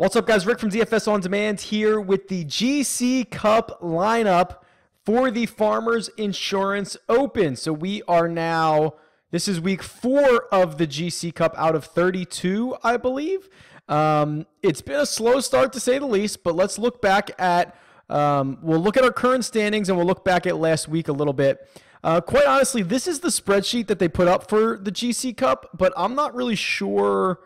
What's up, guys? Rick from DFS On Demand here with the GC Cup lineup for the Farmers Insurance Open. So we are now, this is week 4 of the GC Cup out of 32, I believe. It's been a slow start to say the least, but let's look back at, we'll look at our current standings and we'll look back at last week a little bit. Quite honestly, this is the spreadsheet that they put up for the GC Cup, but I'm not really sure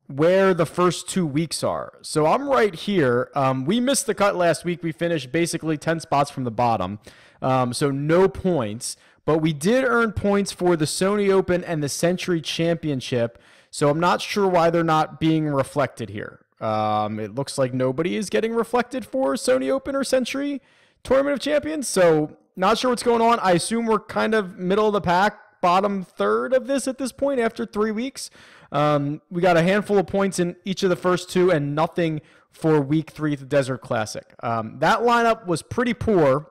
where the first 2 weeks are. So I'm right here. We missed the cut last week. We finished basically 10 spots from the bottom. So no points, but we did earn points for the Sony Open and the Century Championship. So I'm not sure why they're not being reflected here. It looks like nobody is getting reflected for Sony Open or Century Tournament of Champions. So not sure what's going on. I assume we're kind of middle of the pack, bottom third of this at this point after 3 weeks. We got a handful of points in each of the first 2 and nothing for week 3 at the Desert Classic. That lineup was pretty poor.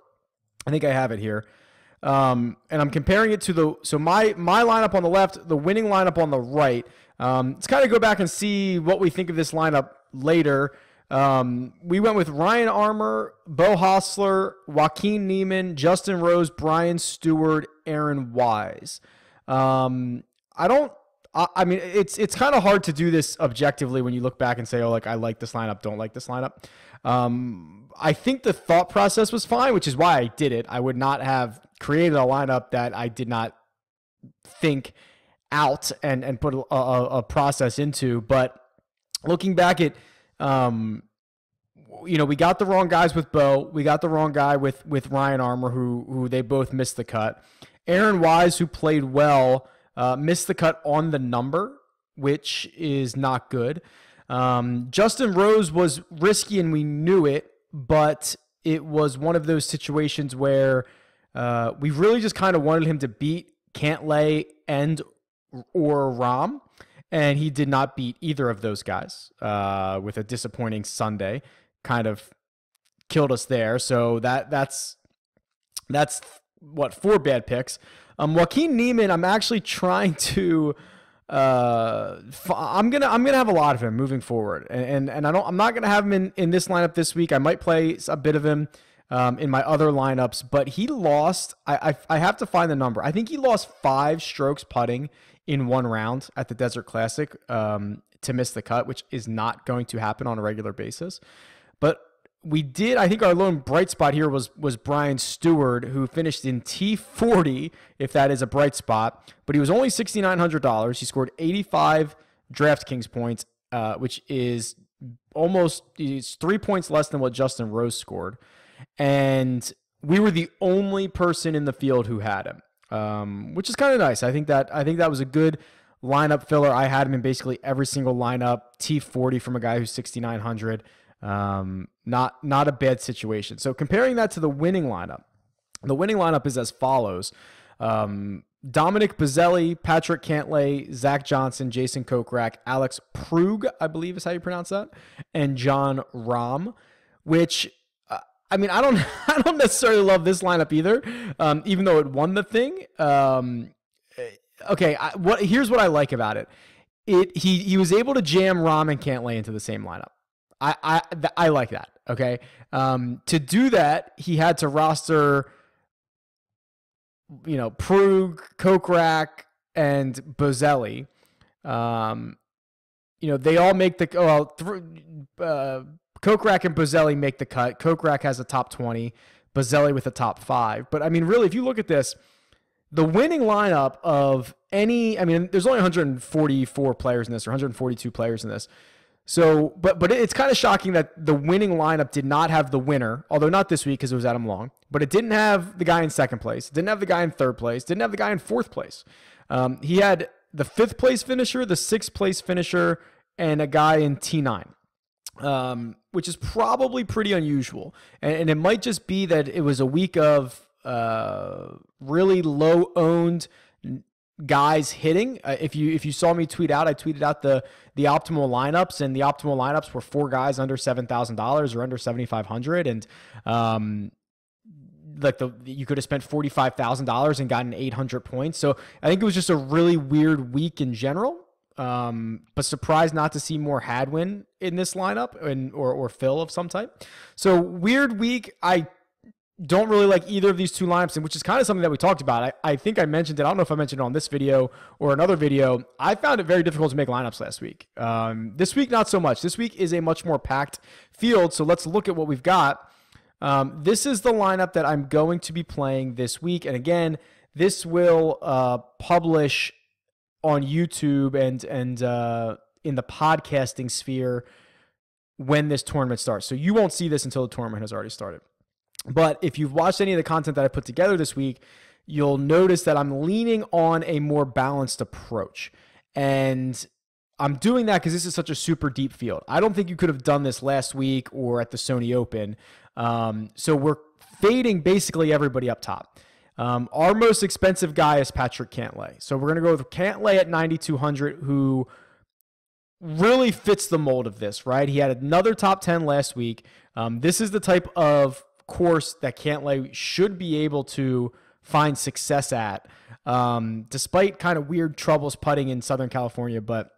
I think I have it here. And I'm comparing it to my lineup on the left, the winning lineup on the right. Let's kind of go back and see what we think of this lineup later. We went with Ryan Armour, Bo Hostler, Joaquin Niemann, Justin Rose, Brian Stewart, Aaron Wise. I mean, it's kind of hard to do this objectively when you look back and say, oh, like, I like this lineup, don't like this lineup. I think the thought process was fine, which is why I did it. I would not have created a lineup that I did not think out and put a process into. But looking back at, we got the wrong guys with Bo. We got the wrong guy with Ryan Armour, who they both missed the cut. Aaron Wise, who played well, missed the cut on the number, which is not good. Justin Rose was risky and we knew it, but it was one of those situations where we really just kind of wanted him to beat Cantlay or Rahm, and he did not beat either of those guys with a disappointing Sunday. Kind of killed us there. So that's what, 4 bad picks. Joaquin Niemann, I'm actually trying to. I'm gonna have a lot of him moving forward, and I'm not gonna have him in this lineup this week. I might play a bit of him in my other lineups, but he lost. I have to find the number. I think he lost 5 strokes putting in 1 round at the Desert Classic to miss the cut, which is not going to happen on a regular basis. But we did, I think our lone bright spot here was Brian Stewart, who finished in T40, if that is a bright spot. But he was only $6,900. He scored 85 DraftKings points, which is it's 3 points less than what Justin Rose scored. And we were the only person in the field who had him, which is kind of nice. I think that was a good lineup filler. I had him in basically every single lineup, T40 from a guy who's 6,900. Not a bad situation. So comparing that to the winning lineup is as follows. Dominic Bozzelli, Patrick Cantlay, Zach Johnson, Jason Kokrak, Alex Prug, I believe is how you pronounce that, and John Rahm, which, I mean, I don't necessarily love this lineup either, even though it won the thing. Okay, here's what I like about it. He was able to jam Rahm and Cantlay into the same lineup. I like that. Okay. To do that, he had to roster, Prug, Kokrak, and Bozzelli. They all make the, Kokrak and Bozzelli make the cut. Kokrak has a top 20, Bozzelli with a top 5. But I mean, really, if you look at this, the winning lineup of there's only 144 players in this, or 142 players in this. So, but it's kind of shocking that the winning lineup did not have the winner, although not this week because it was Adam Long, but it didn't have the guy in 2nd place, didn't have the guy in 3rd place, didn't have the guy in 4th place. He had the 5th place finisher, the 6th place finisher, and a guy in T9, which is probably pretty unusual. And it might just be that it was a week of really low-owned guys hitting. If you saw me tweet out, I tweeted out the optimal lineups, and the optimal lineups were 4 guys under $7,000 or under 7,500, and you could have spent $45,000 and gotten 800 points. So I think it was just a really weird week in general. but surprised not to see more Hadwin in this lineup or Phil of some type. So weird week. I don't really like either of these two lineups, and which is kind of something that we talked about. I think I mentioned it. I don't know if I mentioned it on this video or another video. I found it very difficult to make lineups last week. This week, not so much. This week is a much more packed field, so let's look at what we've got. This is the lineup that I'm going to be playing this week, and again, this will publish on YouTube and in the podcasting sphere when this tournament starts. So you won't see this until the tournament has already started. But if you've watched any of the content that I put together this week, you'll notice that I'm leaning on a more balanced approach. And I'm doing that because this is such a super deep field. I don't think you could have done this last week or at the Sony Open. So we're fading basically everybody up top. Our most expensive guy is Patrick Cantlay. So we're going to go with Cantlay at 9,200, who really fits the mold of this, right? He had another top 10 last week. This is the type of course that Cantlay should be able to find success at, despite kind of weird troubles putting in Southern California, but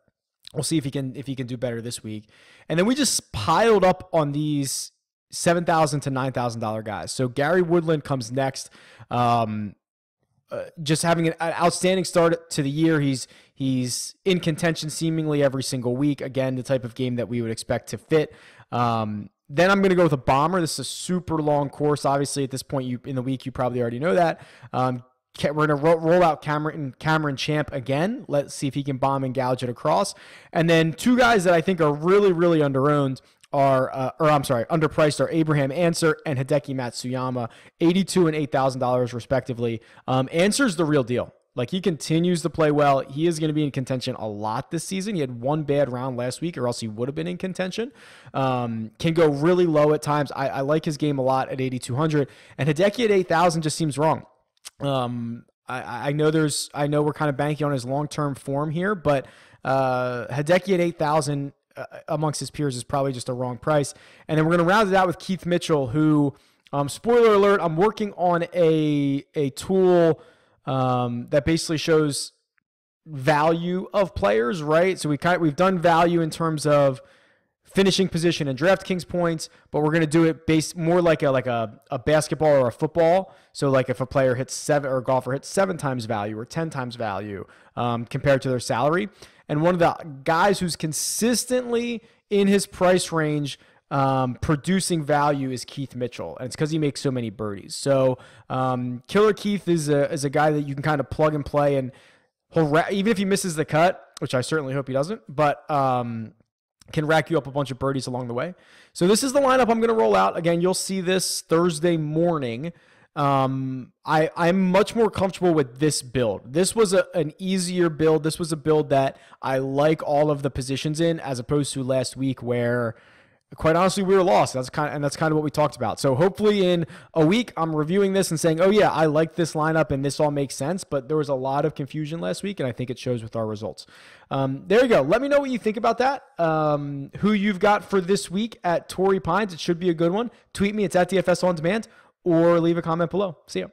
we'll see if he can do better this week. And then we just piled up on these $7,000 to $9,000 guys. So Gary Woodland comes next. Just having an outstanding start to the year. He's in contention seemingly every single week. Again, the type of game that we would expect to fit. Then I'm going to go with a bomber. This is a super long course. Obviously, at this point in the week, you probably already know that. We're going to roll out Cameron Champ again. Let's see if he can bomb and gouge it across. And then two guys that I think are really, really underowned underpriced are Abraham Answer and Hideki Matsuyama, $82,000 and $8,000 respectively. Answer's the real deal. Like, he continues to play well. He is going to be in contention a lot this season. He had one bad round last week, or else he would have been in contention. Can go really low at times. I like his game a lot at 8,200. And Hideki at 8,000 just seems wrong. I know we're kind of banking on his long-term form here, but Hideki at 8,000 amongst his peers is probably just a wrong price. And then we're going to round it out with Keith Mitchell, who, spoiler alert, I'm working on a tool that basically shows value of players, right? So we've done value in terms of finishing position and DraftKings points, but we're going to do it based more like a basketball or a football. So like if a player hits 7 or a golfer hits 7 times value or 10 times value compared to their salary. And one of the guys who's consistently in his price range producing value is Keith Mitchell, and it's because he makes so many birdies. So Killer Keith is a guy that you can kind of plug and play, and even if he misses the cut, which I certainly hope he doesn't, but can rack you up a bunch of birdies along the way. So this is the lineup I'm going to roll out. Again, you'll see this Thursday morning. I'm much more comfortable with this build. This was an easier build. This was a build that I like all of the positions in, as opposed to last week where, quite honestly, we were lost. That's kind of what we talked about. So hopefully in a week, I'm reviewing this and saying, oh yeah, I like this lineup and this all makes sense. But there was a lot of confusion last week, and I think it shows with our results. There you go. Let me know what you think about that. Who you've got for this week at Torrey Pines. It should be a good one. Tweet me. It's at DFS On Demand, or leave a comment below. See ya.